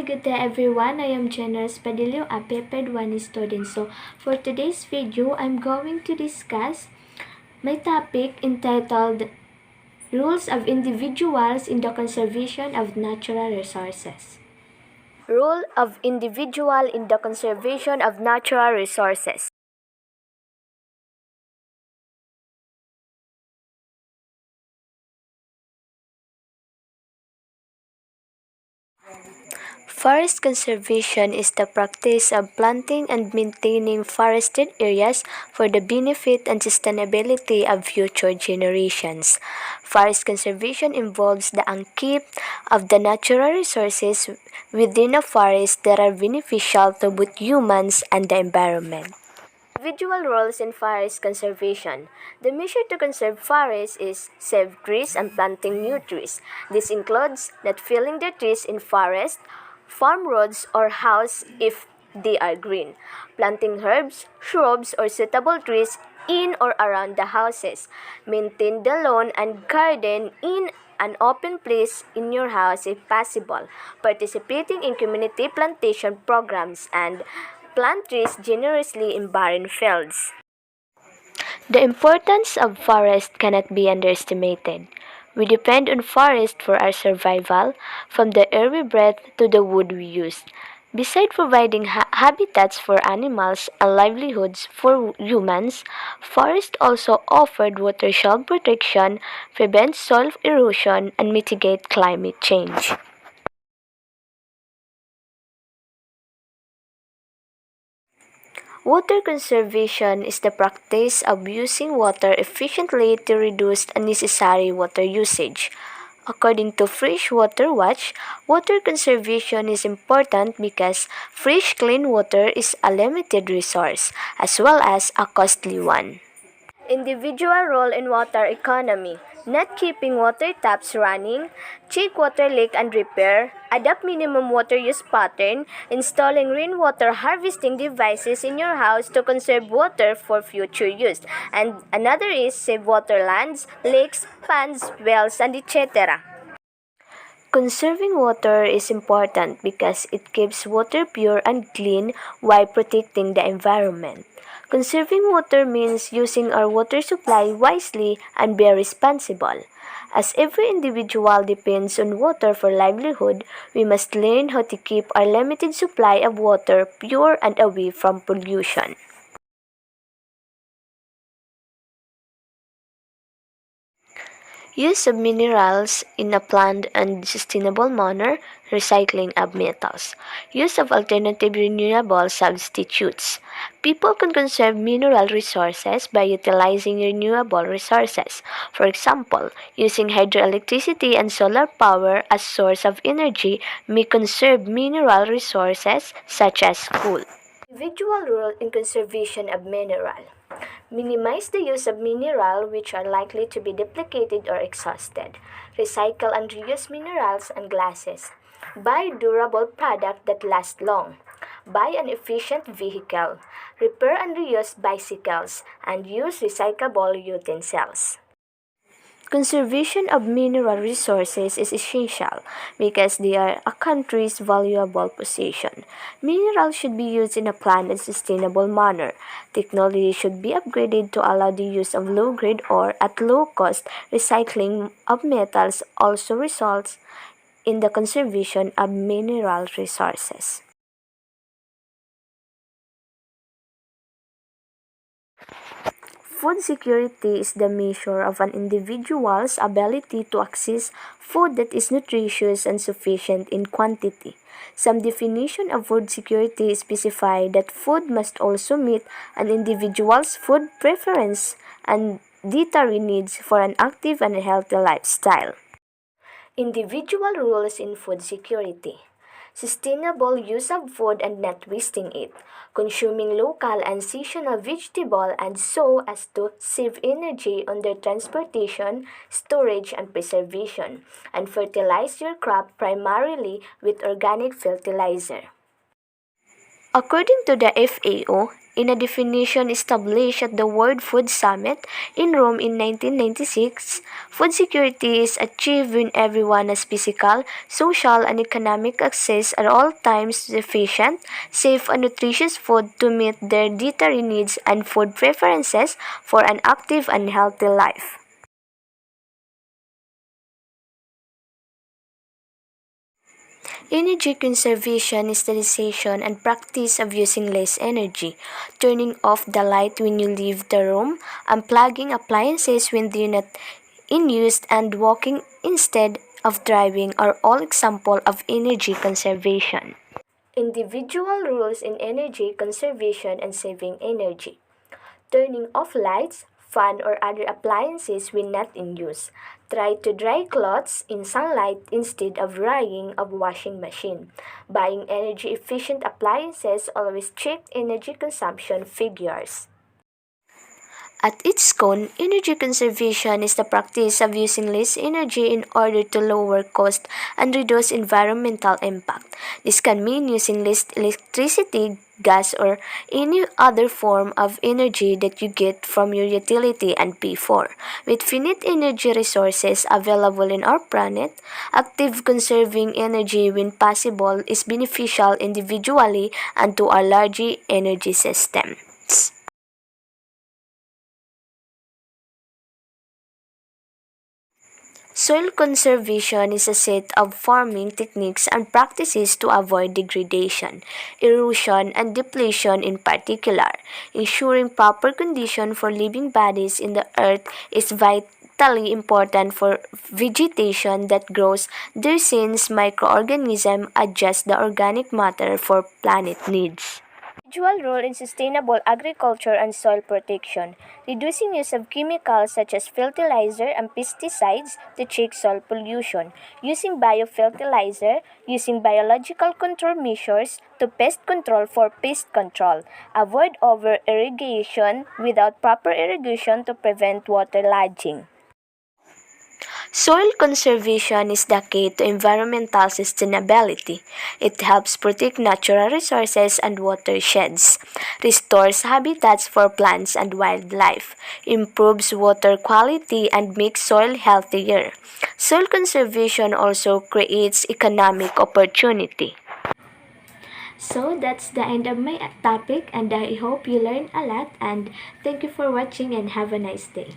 good day everyone. I am Generous Padillo, a Prepared 1 student. So, for today's video, I'm going to discuss my topic entitled Rules of Individuals in the Conservation of Natural Resources. Role of Individual in the Conservation of Natural Resources. Forest conservation is the practice of planting and maintaining forested areas for the benefit and sustainability of future generations. Forest conservation involves the upkeep of the natural resources within a forest that are beneficial to both humans and the environment. Individual roles in forest conservation. The mission to conserve forests is save trees and planting new trees. This includes not felling the trees in forest, farm roads, or house if they are green. Planting herbs, shrubs, or suitable trees in or around the houses. Maintain the lawn and garden in an open place in your house if possible. Participating in community plantation programs and plant trees generously in barren fields. The importance of forest cannot be underestimated. We depend on forest for our survival, from the air we breathe to the wood we use. Besides providing habitats for animals and livelihoods for humans, forests also offered watershed protection, prevent soil erosion, and mitigate climate change. Water conservation is the practice of using water efficiently to reduce unnecessary water usage. According to Freshwater Watch, water conservation is important because fresh clean water is a limited resource as well as a costly one. Individual role in water economy. Not keeping water taps running, check water leak and repair, adopt minimum water use pattern, installing rainwater harvesting devices in your house to conserve water for future use. And another is save water lands, lakes, ponds, wells, and etc. Conserving water is important because it keeps water pure and clean while protecting the environment. Conserving water means using our water supply wisely and be responsible. As every individual depends on water for livelihood, we must learn how to keep our limited supply of water pure and away from pollution. Use of minerals in a planned and sustainable manner, recycling of metals. Use of alternative renewable substitutes. People can conserve mineral resources by utilizing renewable resources. For example, using hydroelectricity and solar power as source of energy may conserve mineral resources such as coal. Individual role in conservation of mineral. Minimize the use of mineral which are likely to be duplicated or exhausted. Recycle and reuse minerals and glasses. Buy durable products that last long. Buy an efficient vehicle. Repair and reuse bicycles and use recyclable utensils. Conservation of mineral resources is essential because they are a country's valuable possession. Minerals should be used in a planned and sustainable manner. Technology should be upgraded to allow the use of low-grade ore at low cost. Recycling of metals also results in the conservation of mineral resources. Food security is the measure of an individual's ability to access food that is nutritious and sufficient in quantity. Some definition of food security specify that food must also meet an individual's food preference and dietary needs for an active and healthy lifestyle. Individual rules in food security. Sustainable use of food and not wasting it. Consuming local and seasonal vegetable and so as to save energy on their transportation, storage, and preservation. And fertilize your crop primarily with organic fertilizer. According to the FAO, In a definition established at the World Food Summit in Rome in 1996, food security is achieved when everyone has physical, social, and economic access at all times to sufficient, safe, and nutritious food to meet their dietary needs and food preferences for an active and healthy life. Energy conservation is the decision and practice of using less energy, turning off the light when you leave the room, unplugging appliances when they're not in use, and walking instead of driving are all examples of energy conservation. Individual rules in energy conservation and saving energy. Turning off lights, fan, or other appliances when not in use. Try to dry clothes in sunlight instead of drying of washing machine. Buying energy efficient appliances, always check energy consumption figures. At its core, energy conservation is the practice of using less energy in order to lower cost and reduce environmental impact. This can mean using less electricity, gas, or any other form of energy that you get from your utility and pay for. With finite energy resources available in our planet, active conserving energy when possible is beneficial individually and to our larger energy systems. Soil conservation is a set of farming techniques and practices to avoid degradation, erosion, and depletion in particular. Ensuring proper condition for living bodies in the earth is vitally important for vegetation that grows there since microorganisms adjust the organic matter for planet needs. Individual role in sustainable agriculture and soil protection, reducing use of chemicals such as fertilizer and pesticides to check soil pollution, using biofertilizer, using biological control measures to pest control for pest control, avoid over irrigation without proper irrigation to prevent waterlogging. Soil conservation is the key to environmental sustainability. It helps protect natural resources and watersheds, restores habitats for plants and wildlife, improves water quality, and makes soil healthier. Soil conservation also creates economic opportunity. So that's the end of my topic, and I hope you learned a lot, and thank you for watching and have a nice day.